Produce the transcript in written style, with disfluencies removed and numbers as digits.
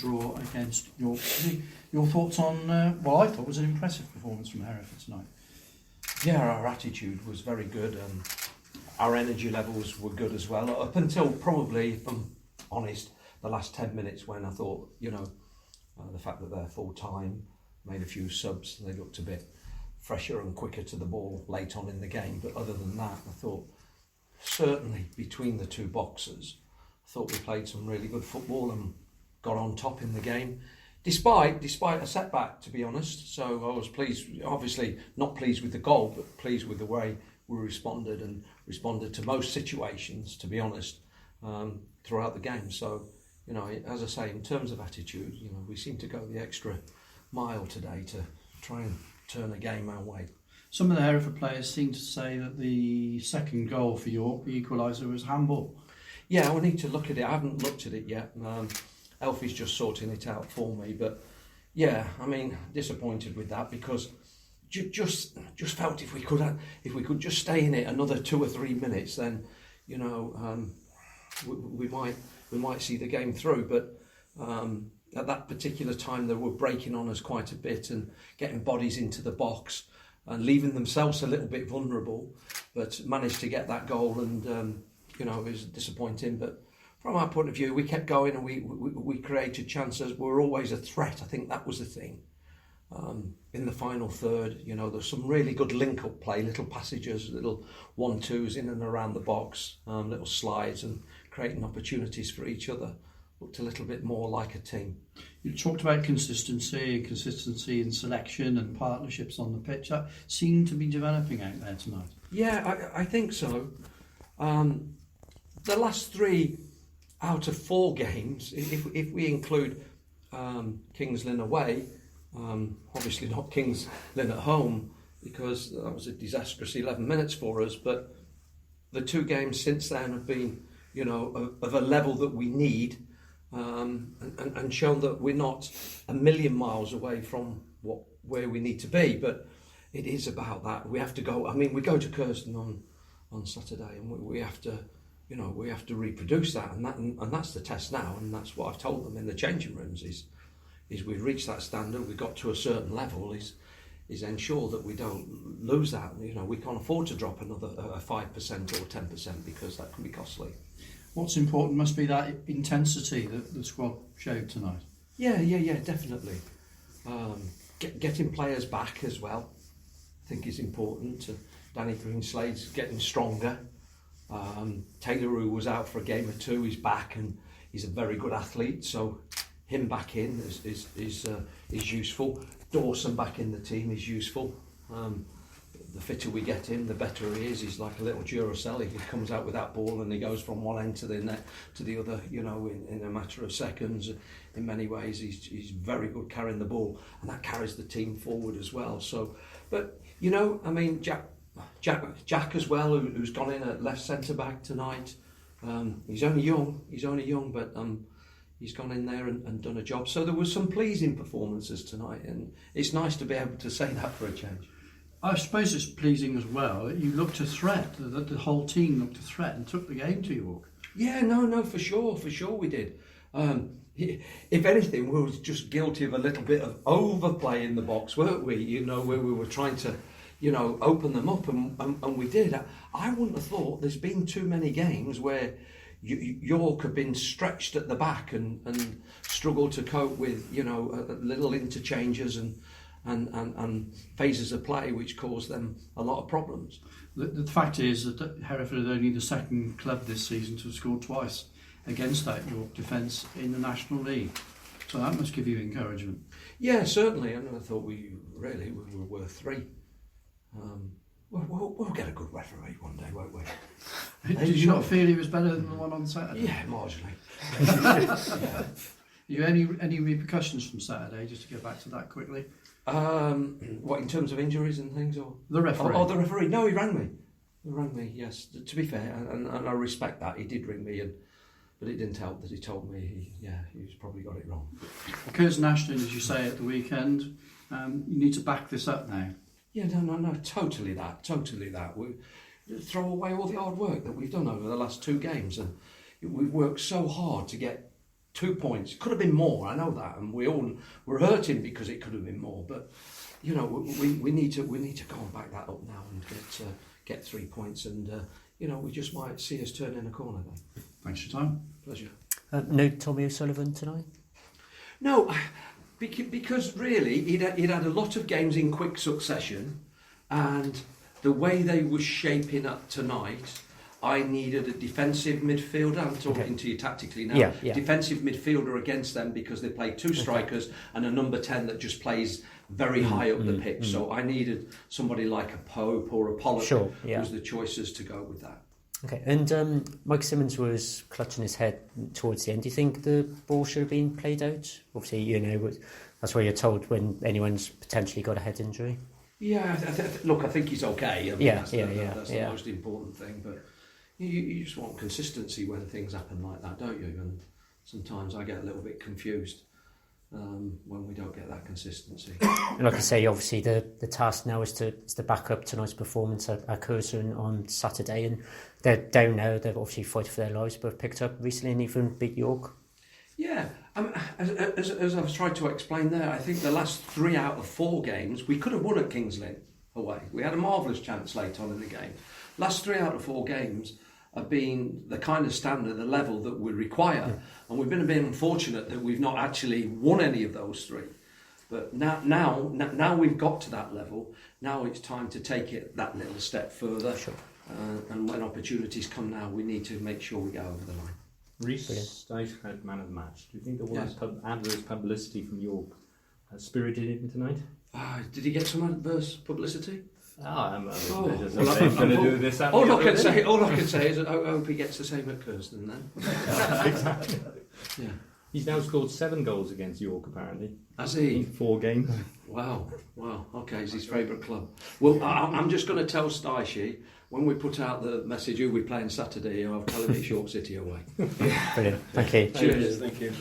draw against York City. Your thoughts on what I thought was an impressive performance from Hereford tonight? Yeah, our attitude was very good. Our energy levels were good as well, up until probably, if I'm honest, the last 10 minutes when I thought, the fact that they're full time, made a few subs, they looked a bit fresher and quicker to the ball late on in the game. But other than that, I thought certainly between the two boxers, I thought we played some really good football and got on top in the game, despite a setback, to be honest. So I was pleased, obviously not pleased with the goal, but pleased with the way we responded to most situations, to be honest, throughout the game. So, as I say, in terms of attitude, we seem to go the extra mile today to try and turn a game our way. Some of the Hereford players seem to say that the second goal for York, the equaliser, was handball. Yeah, we need to look at it. I haven't looked at it yet. Elfie's just sorting it out for me. But yeah, I mean, disappointed with that because just felt if we could just stay in it another 2 or 3 minutes, then we might see the game through. But at that particular time, they were breaking on us quite a bit and getting bodies into the box and leaving themselves a little bit vulnerable, but managed to get that goal and. It was disappointing, but from our point of view, we kept going and we created chances. We were always a threat. I think that was the thing. In the final third, there's some really good link-up play, little passages, little 1-2s in and around the box, little slides and creating opportunities for each other. Looked a little bit more like a team. You talked about consistency in selection and partnerships on the pitch. That seemed to be developing out there tonight. Yeah, I think so. The last 3 out of 4 games, if we include Kings Lynn away, obviously not Kings Lynn at home because that was a disastrous 11 minutes for us, but the 2 games since then have been, of a level that we need and shown that we're not a million miles away from where we need to be, but it is about that. We have to go, we go to Kirsten on Saturday and we have to we have to reproduce that, and that's the test now, and that's what I've told them in the changing rooms is we've reached that standard, we've got to a certain level, is ensure that we don't lose that. We can't afford to drop another 5% or 10% because that can be costly. What's important must be that intensity that the squad showed tonight. Yeah, definitely. Getting players back as well, I think is important. Danny Greenslade's getting stronger. Taylor, who was out for a game or 2, he's back and he's a very good athlete, so him back in is useful. Dawson back in the team is useful. The fitter we get him, the better he is. He's like a little Duracell. He comes out with that ball and he goes from one end to the net to the other, in a matter of seconds. In many ways, he's very good carrying the ball, and that carries the team forward as well. So, but Jack as well, who's gone in at left centre back tonight. He's only young, but he's gone in there and done a job. So there were some pleasing performances tonight, and it's nice to be able to say that for a change. I suppose it's pleasing as well. You looked a threat. The whole team looked a threat and took the game to York. Yeah, no, for sure we did. If anything, we were just guilty of a little bit of overplay in the box, weren't we? Where we were trying to open them up, and we did. I wouldn't have thought there's been too many games where York have been stretched at the back and struggled to cope with little interchanges and phases of play which caused them a lot of problems. The fact is that Hereford are only the second club this season to have scored twice against that York defence in the National League, so that must give you encouragement. Yeah, certainly, and I thought we were worth 3. We'll get a good referee one day, won't we? Did you not feel he was better than the one on Saturday? Yeah, marginally. Yeah. You any repercussions from Saturday? Just to get back to that quickly. What, in terms of injuries and things, or the referee? Oh, the referee. No, he rang me. Yes, to be fair, and I respect that. He did ring me, but it didn't help that he told me he's probably got it wrong. Curtin Ashton, as you say at the weekend, you need to back this up now. Yeah, no, totally that. We throw away all the hard work that we've done over the last 2 games, and we've worked so hard to get 2 points. Could have been more, I know that, and we all were hurting because it could have been more. But you know, we need to go and back that up now and get 3 points, and you know, we just might see us turn in a corner then. Thanks for your time. Pleasure. No Tommy O'Sullivan tonight? No, because really he'd had a lot of games in quick succession, and the way they were shaping up tonight, I needed a defensive midfielder. I'm talking to you tactically now. Yeah. Defensive midfielder against them because they play 2 strikers and a number 10 that just plays very high up the pitch. So I needed somebody like a Pope or a Pollock was the choices to go with that. Okay, and Mike Simmons was clutching his head towards the end. Do you think the ball should have been played out? Obviously, you know, that's where you're told when anyone's potentially got a head injury. Yeah, look, I think he's okay. I mean, that's the most important thing. But you just want consistency when things happen like that, don't you? And sometimes I get a little bit confused when we don't get that consistency. Like I say, obviously the task now is to back up tonight's performance at Curzon on Saturday, and they're down now. They've obviously fighting for their lives, but picked up recently and even beat York. Yeah, as I've tried to explain there, I think the last 3 out of 4 games we could have won at Kings Lynn away. We had a marvellous chance late on in the game. Last 3 out of 4 games have been the kind of standard, the level that we require, and we've been a bit unfortunate that we've not actually won any of those 3. But now we've got to that level. Now it's time to take it that little step further. Sure. And when opportunities come now, we need to make sure we get over the line. Reece Dyche, man of the match. Do you think the adverse publicity from York spirited him tonight? Did he get some adverse publicity? All I can say is I hope he gets the same at Curzon then. Exactly. Yeah. He's now scored 7 goals against York, apparently. Has he? In 4 games. Wow. Okay, it's his favourite club. Well, I'm just going to tell Dyche, when we put out the message who we're playing Saturday, I'll tell him it's York City away. Brilliant. Thank you. Cheers. Thank you.